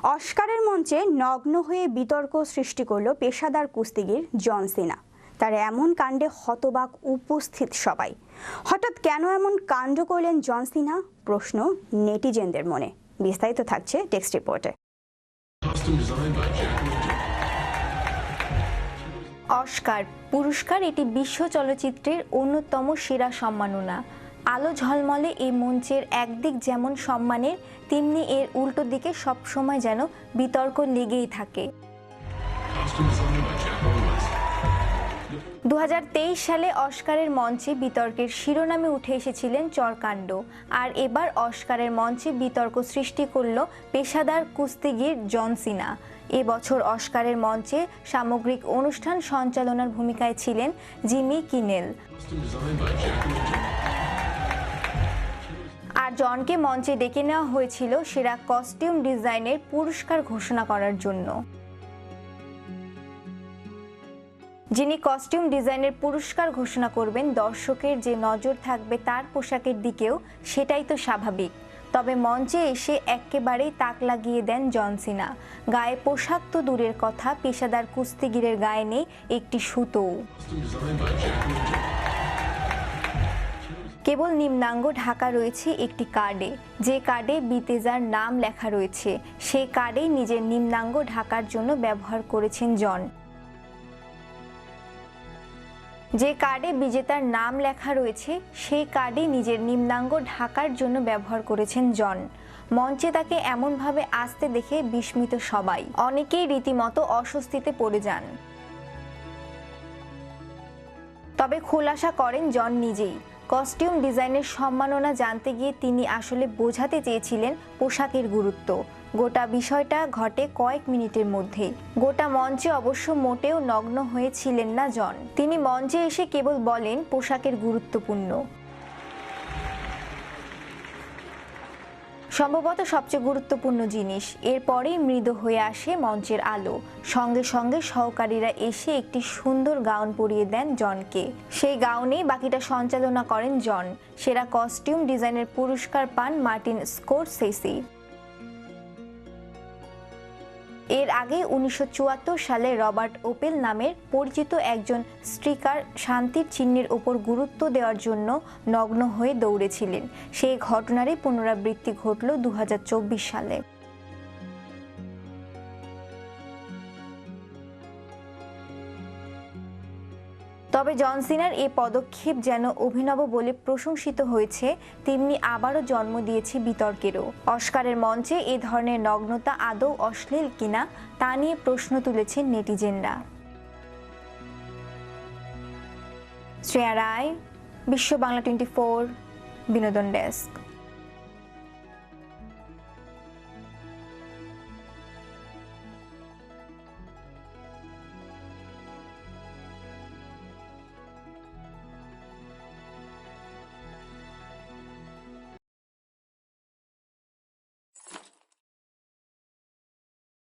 অস্কারের মঞ্চে নগ্ন হয়ে বিতর্ক সৃষ্টি করল পেশাদার কুস্তিগির জন সিনা। তার এমন কাণ্ডে হতবাক উপস্থিত সবাই। হঠাৎ কেন এমন কাণ্ড করলেন জন সিনা, প্রশ্ন নেটিজেনদের মনে। বিস্তারিত থাকছে টেক্সট রিপোর্টে। অস্কার পুরস্কার এটি বিশ্ব চলচ্চিত্রের অন্যতম সেরা সম্মাননা। আলো ঝলমলে এই মঞ্চের একদিক যেমন সম্মানের, তেমনি এর উল্টো দিকে সবসময় যেন বিতর্ক লেগেই থাকে। 2023 সালে অস্কারের মঞ্চে বিতর্কের শিরোনামে উঠে এসেছিলেন চরকাণ্ড, আর এবার অস্কারের মঞ্চে বিতর্ক সৃষ্টি করল পেশাদার কুস্তিগির জন সিনা। এবছর অস্কারের মঞ্চে সামগ্রিক অনুষ্ঠান সঞ্চালনার ভূমিকায় ছিলেন জিমি কিনেল। আর জনকে মঞ্চে ডেকে নেওয়া হয়েছিল সেরা কস্টিউম ডিজাইনের পুরস্কার ঘোষণা করার জন্য। যিনি কস্টিউম ডিজাইনের পুরস্কার ঘোষণা করবেন, দর্শকের যে নজর থাকবে তার পোশাকের দিকেও, সেটাই তো স্বাভাবিক। তবে মঞ্চে এসে একেবারেই তাক লাগিয়ে দেন জন সিনা। গায়ে পোশাক তো দূরের কথা, পেশাদার কুস্তিগিরের গায়ে নেই একটি সুতোও। কেবল নিম্নাঙ্গ ঢাকা রয়েছে একটি কার্ডে, যে কার্ডে বিতেজার নাম লেখা রয়েছে। সেই কার্ডেই নিজের নিম্নাঙ্গ ঢাকার জন্য ব্যবহার করেছেন জন। যে কার্ডে বিজেতার নাম লেখা রয়েছে সেই কার্ডে নিজের নিম্নাঙ্গ ঢাকার জন্য ব্যবহার করেছেন জন। মঞ্চে তাকে এমনভাবে আসতে দেখে বিস্মিত সবাই, অনেকেই রীতিমতো অস্বস্তিতে পড়ে যান। তবে খোলাসা করেন জন নিজেই। কস্টিউম ডিজাইনের সম্মাননা জানতে গিয়ে তিনি আসলে বোঝাতে চেয়েছিলেন পোশাকের গুরুত্ব। গোটা বিষয়টা ঘটে কয়েক মিনিটের মধ্যেই। গোটা মঞ্চে অবশ্য মোটেও নগ্ন হয়েছিলেন না জন। তিনি মঞ্চে এসে কেবল বলেন পোশাকের গুরুত্বপূর্ণ। সম্ভবত সবচেয়ে গুরুত্বপূর্ণ জিনিস। এরপরেই মৃদু হয়ে আসে মঞ্চের আলো। সঙ্গে সঙ্গে সহকারীরা এসে একটি সুন্দর গাউন পরিয়ে দেন জনকে। সেই গাউনেই বাকিটা সঞ্চালনা করেন জন। সেরা কস্টিউম ডিজাইনের পুরস্কার পান মার্টিন স্কোরসেসি। এর আগে 1974 সালে রবার্ট ওপেল নামের পরিচিত একজন স্ট্রিকার শান্তির চিহ্নের ওপর গুরুত্ব দেওয়ার জন্য নগ্ন হয়ে দৌড়েছিলেন। সেই ঘটনারই পুনরাবৃত্তি ঘটল 2024 সালে। তবে জন সিনার এই পদক্ষেপ যেন অভিনব বলে প্রশংসিত হয়েছে, তেমনি আবারও জন্ম দিয়েছে বিতর্কেরও। অস্কারের মঞ্চে এ ধরনের নগ্নতা আদৌ অশ্লীল কিনা তা নিয়ে প্রশ্ন তুলেছেন নেটিজেনরা। শ্রেয়া রায়, বিশ্ব বাংলা 24, বিনোদন ডেস্ক।